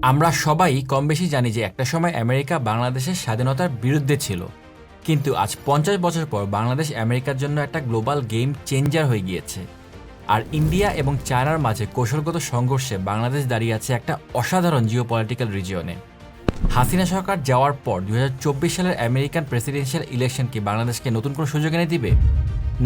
আমরা সবাই কম বেশি জানি যে একটা সময় আমেরিকা বাংলাদেশের স্বাধীনতার বিরুদ্ধে ছিল, কিন্তু আজ 50 বছর পর বাংলাদেশ আমেরিকার জন্য একটা গ্লোবাল গেম চেঞ্জার হয়ে গিয়েছে। আর ইন্ডিয়া এবং চায়নার মাঝে কৌশলগত সংঘর্ষে বাংলাদেশ দাঁড়িয়ে আছে একটা অসাধারণ জিওপলিটিক্যাল রিজিয়নে। হাসিনা সরকার যাওয়ার পর 2024 সালের আমেরিকান প্রেসিডেন্সিয়াল ইলেকশন কি বাংলাদেশকে নতুন কোনো সুযোগ এনে দিবে,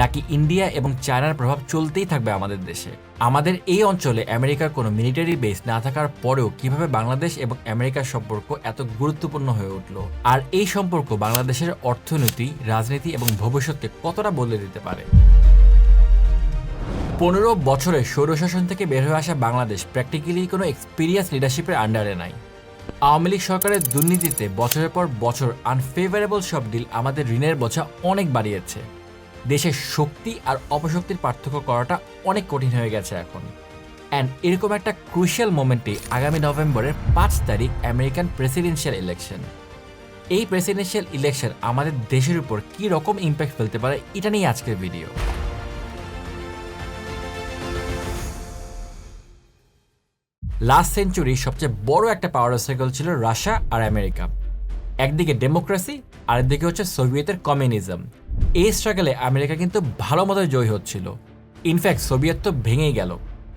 নাকি ইন্ডিয়া এবং চায়নার প্রভাব চলতেই থাকবে আমাদের দেশে? আমাদের এই অঞ্চলে আমেরিকার কোনো মিলিটারি বেস না থাকার পরেও কিভাবে বাংলাদেশ এবং আমেরিকার সম্পর্ক এত গুরুত্বপূর্ণ হয়ে উঠল, আর এই সম্পর্ক বাংলাদেশের অর্থনীতি, রাজনীতি এবং ভবিষ্যৎকে কতটা বদলে দিতে পারে? 15 বছরের স্বৈরশাসন থেকে বের হয়ে আসা বাংলাদেশ প্র্যাকটিক্যালি কোনো এক্সপিরিয়েন্স লিডারশিপের আন্ডারে নাই। আওয়ামী লীগ সরকারের দুর্নীতিতে বছরের পর বছর আনফেভারেবল সব ডিল আমাদের ঋণের বোঝা অনেক বাড়িয়েছে। দেশের শক্তি আর অপশক্তির পার্থক্য করাটা অনেক কঠিন হয়ে গেছে এখন। অ্যান্ড এরকম একটা ক্রুশিয়াল মোমেন্টে আগামী নভেম্বরের 5 তারিখ আমেরিকান প্রেসিডেন্সিয়াল ইলেকশন। এই প্রেসিডেন্সিয়াল ইলেকশন আমাদের দেশের উপর কী রকম ইম্প্যাক্ট ফেলতে পারে, এটা নিয়ে আজকের ভিডিও। লাস্ট সেঞ্চুরির সবচেয়ে বড় একটা পাওয়ার সাইকেল ছিল রাশিয়া আর আমেরিকা। একদিকে ডেমোক্রেসি, আরেকদিকে হচ্ছে সোভিয়েতের কমিউনিজম। এই স্ট্রাগলে আমেরিকা কিন্তু ভালো মতোই জয়ী হচ্ছিল। ইনফ্যাক্ট সোভিয়েত তো ভেঙেই গেল।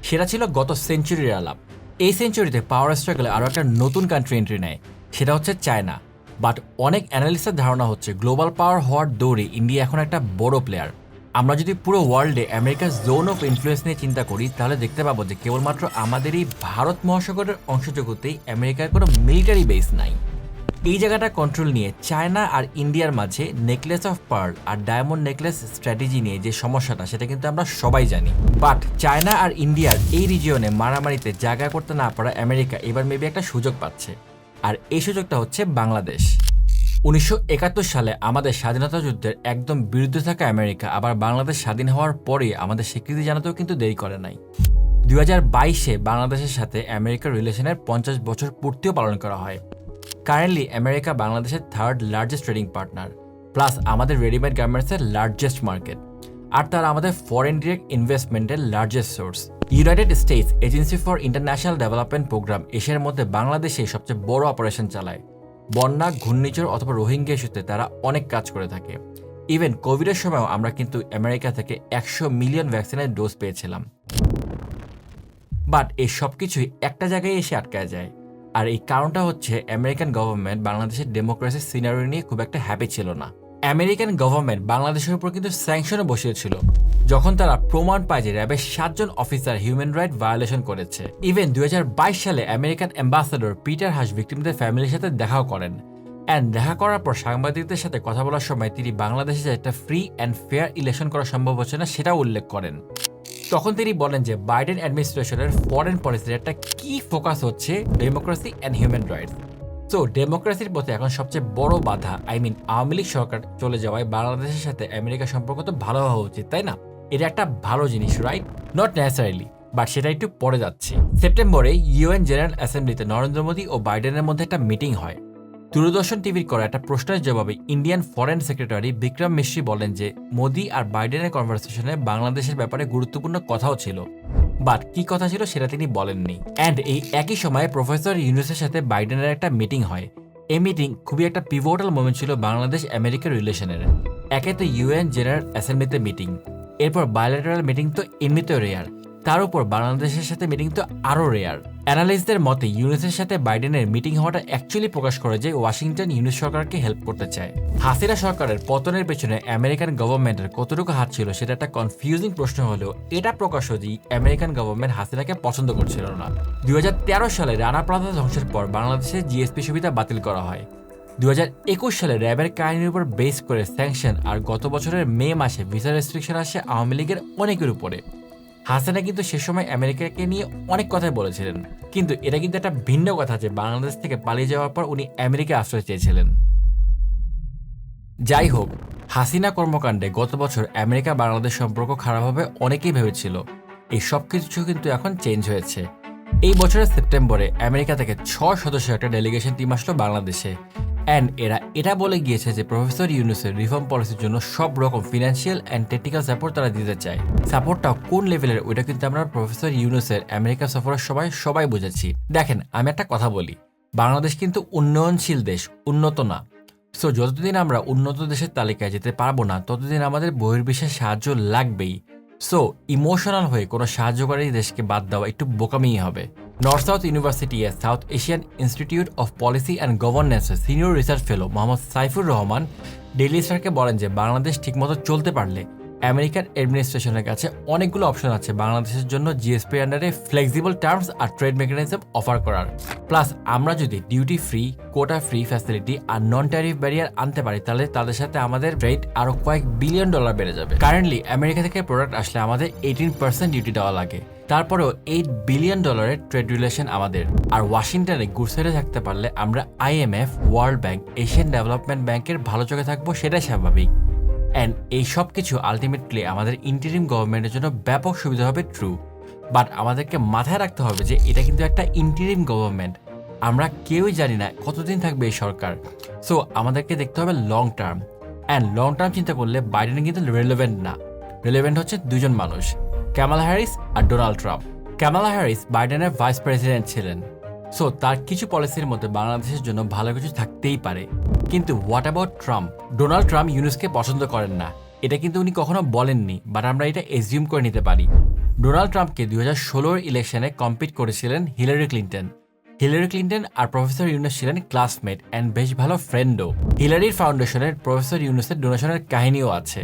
সেটা ছিল গত সেঞ্চুরির আলাপ। এই সেঞ্চুরিতে পাওয়ার স্ট্রাগলে আরও একটা নতুন কান্ট্রি এন্ট্রি নেয়, সেটা হচ্ছে চায়না। বাট অনেক অ্যানালিস্টের ধারণা হচ্ছে গ্লোবাল পাওয়ার হওয়ার দৌড়ে ইন্ডিয়া এখন একটা বড় প্লেয়ার। আমরা যদি পুরো ওয়ার্ল্ডে আমেরিকার জোন অফ ইনফ্লুয়েন্স নিয়ে চিন্তা করি, তাহলে দেখতে পাবো যে কেবলমাত্র আমাদের এই ভারত মহাসাগরের অংশটুকুতেই আমেরিকার কোনো মিলিটারি বেস নাই। এই জায়গাটা কন্ট্রোল নিয়ে চায়না আর ইন্ডিয়ার মাঝে নেকলেস অফ পার্ল আর ডায়মন্ড নেকলেস স্ট্র্যাটেজি নিয়ে যে সমস্যাটা, সেটা কিন্তু আমরা সবাই জানি। বাট চায়না আর ইন্ডিয়ার এই রিজিয়নে মারামারিতে জায়গা করতে না পারা আমেরিকা এবার মেবি একটা সুযোগ পাচ্ছে, আর এই সুযোগটা হচ্ছে বাংলাদেশ। 1971 সালে আমাদের স্বাধীনতা যুদ্ধের একদম বিরুদ্ধে থাকা আমেরিকা আবার বাংলাদেশ স্বাধীন হওয়ার পরে আমাদের স্বীকৃতি জানাতেও কিন্তু দেরি করে নাই। 2022-এ বাংলাদেশের সাথে আমেরিকার রিলেশনের 50 বছর পূর্তিও পালন করা হয়। কারেন্টলি আমেরিকা বাংলাদেশের 3rd largest trading partner, plus আমাদের রেডিমেড গার্মেন্টসের লার্জেস্ট মার্কেট, আর তারা আমাদের ফরেন ডিরেক্ট ইনভেস্টমেন্টের largest source. United States agency for international development program এশিয়ার মধ্যে বাংলাদেশে সবচেয়ে বড় অপারেশন চালায়। বন্যা, ঘূর্ণিঝড় অথবা রোহিঙ্গা ইস্যুতে তারা অনেক কাজ করে থাকে। ইভেন কোভিডের সময়ও আমরা কিন্তু আমেরিকা থেকে 100 মিলিয়ন ভ্যাকসিনের ডোজ পেয়েছিলাম। বাট এই সব কিছুই একটা জায়গায় এসে আটকায় যায়, আর এই কারণটা হচ্ছে আমেরিকান গভর্নমেন্ট বাংলাদেশের ডেমোক্রেসির সিনারিও নিয়ে খুব একটা হ্যাপি ছিল না। আমেরিকান গভর্নমেন্ট বাংলাদেশের উপর কিন্তু স্যাংশনে বসিয়েছিল যখন তারা প্রমাণ পায় যে র্যাবের 7 জন অফিসার হিউম্যান রাইট ভায়োলেশন করেছে। ইভেন 2022 সালে আমেরিকান অ্যাম্বাসাডর পিটার হাস ভিক্টিমদের ফ্যামিলির সাথে দেখাও করেন। অ্যান্ড দেখা করার পর সাংবাদিকদের সাথে কথা বলার সময় তিনি বাংলাদেশে যে একটা ফ্রি অ্যান্ড ফেয়ার ইলেকশন করা সম্ভব হচ্ছে না সেটাও উল্লেখ করেন। তখন তিনি বলেন যে বাইডেন অ্যাডমিনিস্ট্রেশনের ফরেন পলিসির একটা কি ফোকাস হচ্ছে democracy and human rights. So ডেমোক্রেসির পথে এখন সবচেয়ে বড় বাধা, আওয়ামী লীগ সরকার চলে যাওয়ায় বাংলাদেশের সাথে আমেরিকার সম্পর্ক তো ভালো হওয়া উচিত, তাই না? এটা একটা ভালো জিনিস, রাইট? নট নেসেসারিলি, বাট সেটা একটু পরে যাচ্ছি। সেপ্টেম্বরে ইউএন জেনারেল অ্যাসেম্বলিতে নরেন্দ্র মোদী ও বাইডেনের মধ্যে একটা মিটিং হয়। দূরদর্শন টিভির করা একটা প্রশ্নের জবাবে Indian foreign secretary Vikram Misri বলেন যে মোদী আর বাইডেনের কনভারসেশনে বাংলাদেশের ব্যাপারে গুরুত্বপূর্ণ কথাও ছিল, বাট কি কথা ছিল সেটা তিনি বলেননি। অ্যান্ড এই একই সময়ে প্রফেসর ইউনুসের সাথে বাইডেনের একটা মিটিং হয়। এই মিটিং খুবই একটা পিভোটাল মোমেন্ট ছিল বাংলাদেশ আমেরিকার রিলেশনের। একে তো ইউএন জেনারেল অ্যাসেম্বলিতে মিটিং, এরপর বায়োলেটারাল মিটিং তো এমনিতেও রেয়ার, তার উপর বাংলাদেশের সাথে মিটিং তো আরও রেয়ার। অ্যানালিস্টদের মতে ইউনুসের সাথে বাইডেনের মিটিং হওয়াটা অ্যাকচুয়ালি প্রকাশ করে যে ওয়াশিংটন ইউনুস সরকারকে হেল্প করতে চায়। হাসিনা সরকারের পতনের পেছনে আমেরিকান গভর্নমেন্টের কতটুকু হাত ছিল সেটা একটা কনফিউজিং প্রশ্ন হলেও এটা প্রকাশ হয় যে আমেরিকান গভর্নমেন্ট হাসিনাকে পছন্দ করছিল না। 2013 সালে রানা প্লাজা ধ্বংসের পর বাংলাদেশের জিএসপি সুবিধা বাতিল করা হয়। 2021 সালে র্যাবের কাহিনীর উপর বেস করে স্যাংশন, আর গত বছরের মে মাসে ভিসা রেস্ট্রিকশন আসে আওয়ামী লীগের অনেকের উপরে। হাসিনা কিন্তু সে সময় আমেরিকাকে নিয়ে অনেক কথাই বলেছিলেন, কিন্তু এটা কিন্তু একটা ভিন্ন কথা যে বাংলাদেশ থেকে পালিয়ে যাওয়ার পর উনি আমেরিকা আশ্রয় চেয়েছিলেন। যাই হোক, হাসিনা কর্মকাণ্ডে গত বছর আমেরিকা বাংলাদেশ সম্পর্ক খারাপ হবে অনেকেই ভেবেছিল। এই সব কিছু কিন্তু এখন চেঞ্জ হয়েছে। এই বছরের সেপ্টেম্বরে আমেরিকা থেকে 6 সদস্যের একটা ডেলিগেশন টিম আসলো বাংলাদেশে। অ্যান্ড এরা এটা বলে গিয়েছে যে প্রফেসর ইউনুসের রিফর্ম পলিসির জন্য সব রকম ফিনান্সিয়াল অ্যান্ড টেকনিক্যাল সাপোর্ট তারা দিতে চায়। সাপোর্টটা কোন লেভেলের ওইটা কিন্তু আমরা প্রফেসর ইউনুসের আমেরিকা সফরের সবাই বুঝেছি। দেখেন, আমি একটা কথা বলি, বাংলাদেশ কিন্তু উন্নয়নশীল দেশ, উন্নত না। সো যতদিন আমরা উন্নত দেশের তালিকায় যেতে পারবো না, ততদিন আমাদের বহির্বিশ্বের সাহায্য লাগবেই। সো ইমোশনাল হয়ে কোনো সাহায্যকারী দেশকে বাদ দেওয়া একটু বোকামিই হবে। নর্থ সাউথ ইউনিভার্সিটি এর South Asian Institute of Policy and গভর্নেন্সের senior research fellow Mohammad Saifur Rahman Daily স্টারকে বলেন যে বাংলাদেশ ঠিকমতো চলতে পারলে আমেরিকান অ্যাডমিনিস্ট্রেশনের কাছে অনেকগুলো অপশন আছে বাংলাদেশের জন্য জিএসপি আন্ডারে ফ্লেক্সিবল টার্মস আর ট্রেড মেকানিজম অফার করার। প্লাস আমরা যদি duty free, quota free facility আর নন ট্যারিফ ব্যারিয়ার আনতে পারি, তাহলে তাদের সাথে আমাদের রেট আরো কয়েক বিলিয়ন ডলার বেড়ে যাবে। কারেন্টলি আমেরিকা থেকে প্রোডাক্ট আসলে আমাদের 18% ডিউটি দেওয়া লাগে, তারপরেও $8 বিলিয়ন ট্রেড রিলেশন আমাদের। আর ওয়াশিংটনে গুরসেরে থাকতে পারলে আমরা IMF, world bank, Asian development ব্যাংকের ভালো চোখে থাকবো, সেটাই স্বাভাবিক। অ্যান্ড এই সব কিছু আলটিমেটলি আমাদের ইন্টারিম গভর্নমেন্টের জন্য ব্যাপক সুবিধা হবে, ট্রু। বাট আমাদেরকে মাথায় রাখতে হবে যে এটা কিন্তু একটা ইন্টারিম গভর্নমেন্ট, আমরা কেউই জানি না কতদিন থাকবে এই সরকার। সো আমাদেরকে দেখতে হবে long term, and long term চিন্তা করলে বাইডেন কিন্তু রেলেভেন্ট না। রেলেভেন্ট হচ্ছে দুজন মানুষ, কামালা হ্যারিস আর ডোনাল্ড ট্রাম্প। কামালা হ্যারিস বাইডেনের ভাইস প্রেসিডেন্ট ছিলেন, সো তার কিছু পলিসির মধ্যে বাংলাদেশের জন্য ভালো কিছু থাকতেই পারে। কিন্তু what about Trump? Donald Trump ইউনুসকে পছন্দ করেন না, এটা কিন্তু উনি কখনো বলেননি, বাট আমরা এটা এজিউম করে নিতে পারি। ডোনাল্ড ট্রাম্পকে 2016 ইলেকশনে কম্পিট করেছিলেন হিলারি ক্লিন্টন। হিলারি ক্লিন্টন আর প্রফেসর ইউনুস ছিলেন ক্লাসমেট অ্যান্ড বেশ ভালো ফ্রেন্ডও। হিলারির ফাউন্ডেশনের প্রফেসর ইউনুসের ডোনেশনের কাহিনীও আছে।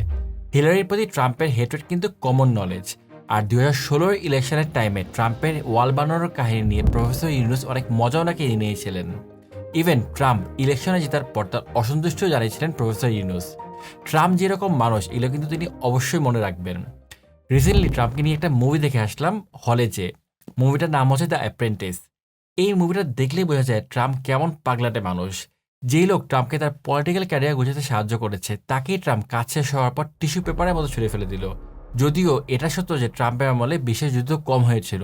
হিলারির প্রতি ট্রাম্পের হেট্রেড কিন্তু কমন নলেজ। আর 2016 ইলেকশনের টাইমে ট্রাম্পের ওয়াল বানানোর কাহিনী নিয়ে প্রফেসর ইউনুস অনেক মজাও নাকি নিয়েছিলেন। ইভেন ট্রাম্প ইলেকশনে জেতার পর তার অসন্তুষ্ট জানিয়েছিলেন প্রফেসর ইউনুস। ট্রাম্প যেরকম মানুষ, এগুলো কিন্তু তিনি অবশ্যই মনে রাখবেন। রিসেন্টলি ট্রাম্পকে নিয়ে একটা মুভি দেখে আসলাম হলে, যে মুভিটার নাম হচ্ছে দ্য অ্যাপ্রেন্টিস। এই মুভিটা দেখলেই বোঝা যায় ট্রাম্প কেমন পাগলাটে মানুষ। যেই লোক ট্রাম্পকে তার পলিটিক্যাল ক্যারিয়ার গোছাতে সাহায্য করেছে, তাকেই ট্রাম্প কাজ শেষ হওয়ার পর টিস্যু পেপারের মতো ছুঁড়ে ফেলে দিল। যদিও এটা সত্য যে ট্রাম্পের আমলে বিশেষ যুদ্ধ কম হয়েছিল,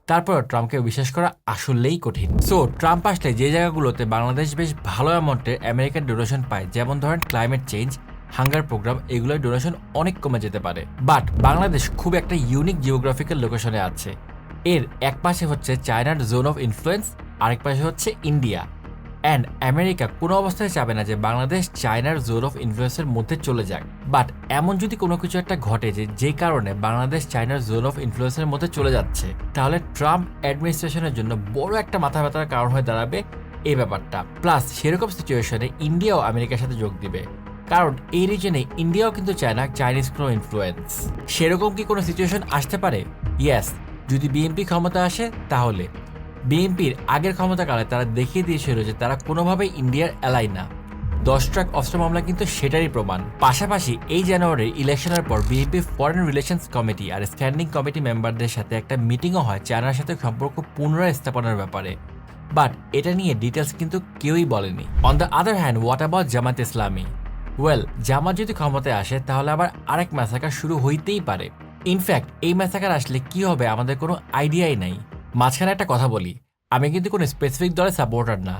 তারপর ট্রাম্পকে বিশ্বাস করা আসলেই কঠিন। সো ট্রাম্প আসলে যে জায়গাগুলোতে বাংলাদেশ বেশ ভালো অ্যামাউন্টের আমেরিকান ডোনেশন পায়, যেমন ধরেন ক্লাইমেট চেঞ্জ, হাঙ্গার প্রোগ্রাম, এগুলোর ডোনেশন অনেক কমে যেতে পারে। বাট বাংলাদেশ খুব একটা ইউনিক জিওগ্রাফিক্যাল লোকেশনে আছে। এর এক পাশে হচ্ছে চায়নার জোন অফ ইনফ্লুয়েন্স, আরেক পাশে হচ্ছে ইন্ডিয়া। অ্যান্ড আমেরিকা কোনো অবস্থায় চাবে না যে বাংলাদেশ চায়নার জোন অফ ইনফ্লুয়েন্সের মধ্যে চলে যাক। বাট এমন যদি কোনো কিছু একটা ঘটে যে কারণে বাংলাদেশ চায়নার জোন অফ ইনফ্লুয়েন্সের মধ্যে চলে যাচ্ছে, তাহলে ট্রাম্প অ্যাডমিনিস্ট্রেশনের জন্য বড় একটা মাথা ব্যথার কারণ হয়ে দাঁড়াবে এই ব্যাপারটা। প্লাস সেরকম সিচুয়েশনে ইন্ডিয়াও আমেরিকার সাথে যোগ দিবে, কারণ এই রিজনে ইন্ডিয়াও কিন্তু চায় না চাইনিজ কোনো ইনফ্লুয়েন্স। সেরকম কি কোনো সিচুয়েশন আসতে পারে? ইয়েস, যদি বিএনপি ক্ষমতা আসে তাহলে। বিএনপির আগের ক্ষমতাকালে তারা দেখিয়ে দিয়েছিল যে তারা কোনোভাবেই ইন্ডিয়ার অ্যালাই না। 10 ট্রাক অস্ত্র মামলা কিন্তু সেটারই প্রমাণ। পাশাপাশি এই জানুয়ারির ইলেকশনের পর বিএনপি ফরেন রিলেশনস কমিটি আর স্ট্যান্ডিং কমিটি মেম্বারদের সাথে একটা মিটিংও হয় চায়নার সাথে সম্পর্ক পুনরায় স্থাপনের ব্যাপারে। বাট এটা নিয়ে ডিটেলস কিন্তু কেউই বলেনি। On the other hand, what about Jamaat Islami? Well, জামাত যদি ক্ষমতায় আসে তাহলে আবার আরেক ম্যাসাকার শুরু হইতেই পারে। ইনফ্যাক্ট এই ম্যাসাকার আসলে কি হবে আমাদের কোনো আইডিয়াই নাই। মাঝখানে একটা কথা বলি, আমি কিন্তু কোনো স্পেসিফিক দলের সাপোর্টার না।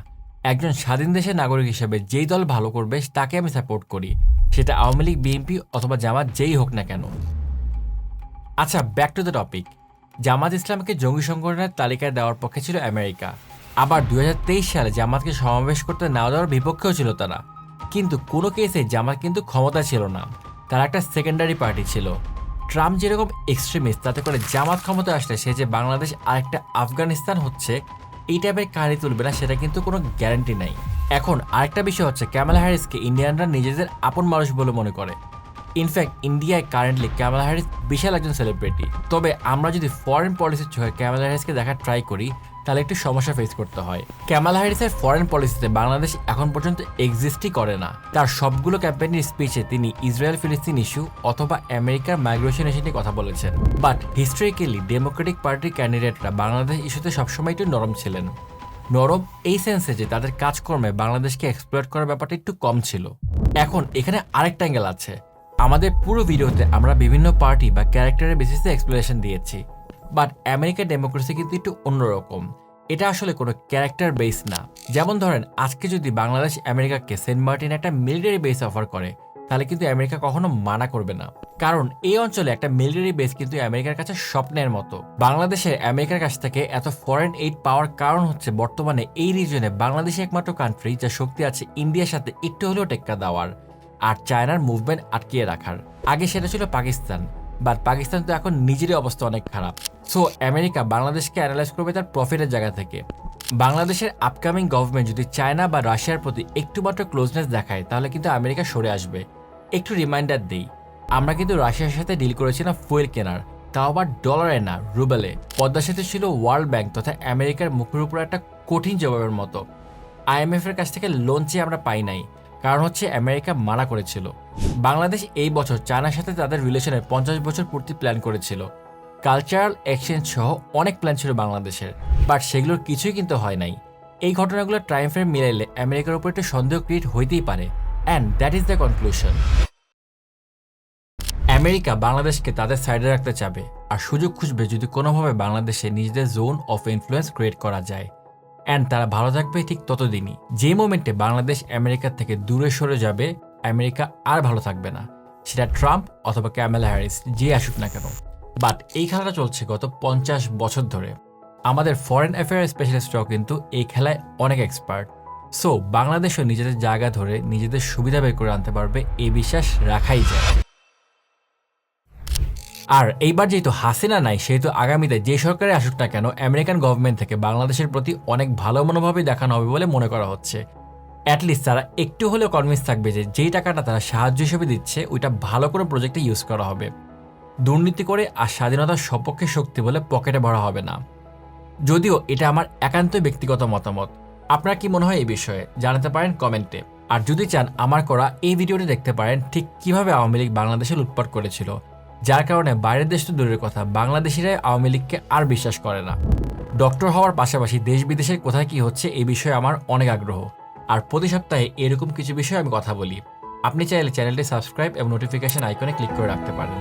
একজন স্বাধীন দেশের নাগরিক হিসেবে যেই দল ভালো করবে তাকে আমি সাপোর্ট করি, সেটা আওয়ামী লীগ, বিএনপি অথবা জামাত যেই হোক না কেন। আচ্ছা, ব্যাক টু দ্য টপিক। জামাত ইসলামকে জঙ্গি সংগঠনের তালিকায় দেওয়ার পক্ষে ছিল আমেরিকা। আবার 2023 সালে জামাতকে সমাবেশ করতে না দেওয়ার বিপক্ষেও ছিল তারা। কিন্তু কোনো কেসে জামাত কিন্তু ক্ষমতা ছিল না, তারা একটা সেকেন্ডারি পার্টি ছিল। ট্রাম্প যেরকম এক্সট্রিমিস্ট, তাতে করে জামাত ক্ষমতা আসলে সে যে বাংলাদেশ আরেকটা আফগানিস্তান হচ্ছে এই টাইপের কাহিনী তুলবে না, সেটা কিন্তু কোনো গ্যারান্টি নাই। এখন আরেকটা বিষয় হচ্ছে, কামালা হ্যারিসকে ইন্ডিয়ানরা নিজেদের আপন মানুষ বলে মনে করে। ইনফ্যাক্ট ইন্ডিয়ায় কারেন্টলি কামালা হ্যারিস বিশাল একজন সেলিব্রিটি। তবে আমরা যদি ফরেন পলিসির চোখে কামালা হ্যারিসকে দেখার ট্রাই করি, তাহলে একটু সমস্যা ফেস করতে হয়। কামালা হ্যারিসের ফরেন পলিসিতে বাংলাদেশ এখন পর্যন্ত এক্সিস্টই করে না। তার সবগুলো ক্যাম্পেইনের স্পিচে তিনি ইসরায়েল ফিলিস্তিন ইস্যু অথবা আমেরিকার মাইগ্রেশন ইস্যু নিয়ে কথা বলেছেন। বাট হিস্ট্রিক্যালি ডেমোক্রেটিক পার্টির ক্যান্ডিডেটরা বাংলাদেশ ইস্যুতে সবসময় একটু নরম ছিলেন। নরম এই সেন্সে যে তাদের কাজকর্মে বাংলাদেশকে এক্সপ্লয়েট করার ব্যাপারটা একটু কম ছিল। এখন এখানে আরেকটা অ্যাঙ্গেল আছে। আমাদের পুরো ভিডিওতে আমরা বিভিন্ন পার্টি বা ক্যারেক্টারের বেসিসে এক্সপ্লেনেশন দিয়েছি, বাট আমেরিকার ডেমোক্রেসি কিন্তু একটু অন্যরকম। এটা আসলে কোনো ক্যারেক্টার বেস না। যেমন ধরেন আজকে যদি বাংলাদেশ আমেরিকাকে সেন্ট মার্টিন একটা মিলিটারি বেস অফার করে, তাহলে কিন্তু আমেরিকা কখনো মানা করবে না, কারণ এই অঞ্চলে একটা মিলিটারি বেস কিন্তু আমেরিকার কাছে স্বপ্নের মতো। বাংলাদেশে আমেরিকার কাছ থেকে এত ফরেন এইড পাওয়ার কারণ হচ্ছে বর্তমানে এই রিজনে বাংলাদেশই একমাত্র কান্ট্রি যা শক্তি আছে ইন্ডিয়ার সাথে একটু হলেও টেক্কা দেওয়ার আর চায়নার মুভমেন্ট আটকিয়ে রাখার। আগে সেটা ছিল পাকিস্তান, বাট পাকিস্তান তো এখন নিজেরই অবস্থা অনেক খারাপ। সো আমেরিকা বাংলাদেশকে অ্যানালাইজ করবে তার প্রফিটের জায়গা থেকে। বাংলাদেশের আপকামিং গভর্নমেন্ট যদি চায়না বা রাশিয়ার প্রতি একটু মাত্র ক্লোজনেস দেখায়, তাহলে কিন্তু আমেরিকা সরে আসবে। একটু রিমাইন্ডার দিই, আমরা কিন্তু রাশিয়ার সাথে ডিল করেছিলাম ফুয়েল কেনার, তাও আবার ডলারে না, রুবেলে। পদ্মা সেতু ছিল ওয়ার্ল্ড ব্যাংক তথা আমেরিকার মুখের উপর একটা কঠিন জবাবের মতো। IMF এর কাছ থেকে লোন চেয়ে আমরা পাই নাই, কারণ হচ্ছে আমেরিকা মানা করেছিল। বাংলাদেশ এই বছর চায়নার সাথে তাদের রিলেশনের 50 বছর পূর্তি প্ল্যান করেছিল। কালচারাল এক্সচেঞ্জ সহ অনেক প্ল্যান ছিল বাংলাদেশের, বাট সেগুলোর কিছুই কিন্তু হয় নাই। এই ঘটনাগুলোর টাইম ফ্রেম মিলাইলে আমেরিকার উপর একটু সন্দেহ ক্রিয়েট হইতেই পারে, and that is the conclusion. America বাংলাদেশকে তাদের সাইডে রাখতে চাবে আর সুযোগ খুঁজবে যদি কোনোভাবে বাংলাদেশে নিজেদের জোন অফ ইনফ্লুয়েন্স ক্রিয়েট করা যায়, অ্যান্ড তারা ভালো থাকবে ঠিক ততদিনই। যে মোমেন্টে বাংলাদেশ আমেরিকার থেকে দূরে সরে যাবে, আমেরিকা আর ভালো থাকবে না, সেটা ট্রাম্প অথবা ক্যামেলা হ্যারিস যে আসুক না কেন। বাট এই খেলাটা চলছে গত 50 বছর ধরে। আমাদের ফরেন অ্যাফেয়ার স্পেশালিস্টরাও কিন্তু এই খেলায় অনেক এক্সপার্ট। সো বাংলাদেশও নিজেদের জায়গা ধরে নিজেদের সুবিধা বের করে আনতে পারবে, এই বিশ্বাস রাখাই যায়। আর এইবার যেহেতু হাসিনা নাই, সেহেতু আগামীতে যে সরকারে আসুক না কেন, আমেরিকান গভর্নমেন্ট থেকে বাংলাদেশের প্রতি অনেক ভালো মনোভাবই দেখানো হবে বলে মনে করা হচ্ছে। অ্যাটলিস্ট তারা একটু হলেও কনভিন্স থাকবে যে যেই টাকাটা তারা সাহায্য হিসেবে দিচ্ছে ওইটা ভালো কোনো প্রজেক্টে ইউজ করা হবে, দুর্নীতি করে আর স্বাধীনতার সপক্ষে শক্তি বলে পকেটে ভরা হবে না। যদিও এটা আমার একান্তই ব্যক্তিগত মতামত। আপনার কি মনে হয় এই বিষয়ে জানাতে পারেন কমেন্টে। আর যদি চান আমার করা এই ভিডিওটি দেখতে পারেন ঠিক কিভাবে আওয়ামী লীগ বাংলাদেশে লুটপাট করেছিল, যার কারণে বাইরের দেশ তো দূরের কথা, বাংলাদেশিরাই আওয়ামী লীগকে আর বিশ্বাস করে না। ডক্টর হওয়ার পাশাপাশি দেশ বিদেশের কোথায় কি হচ্ছে এই বিষয়ে আমার অনেক আগ্রহ, আর প্রতি সপ্তাহে এরকম কিছু বিষয়ে আমি কথা বলি। আপনি চাইলে চ্যানেলটি সাবস্ক্রাইব এবং নোটিফিকেশন আইকনে ক্লিক করে রাখতে পারেন।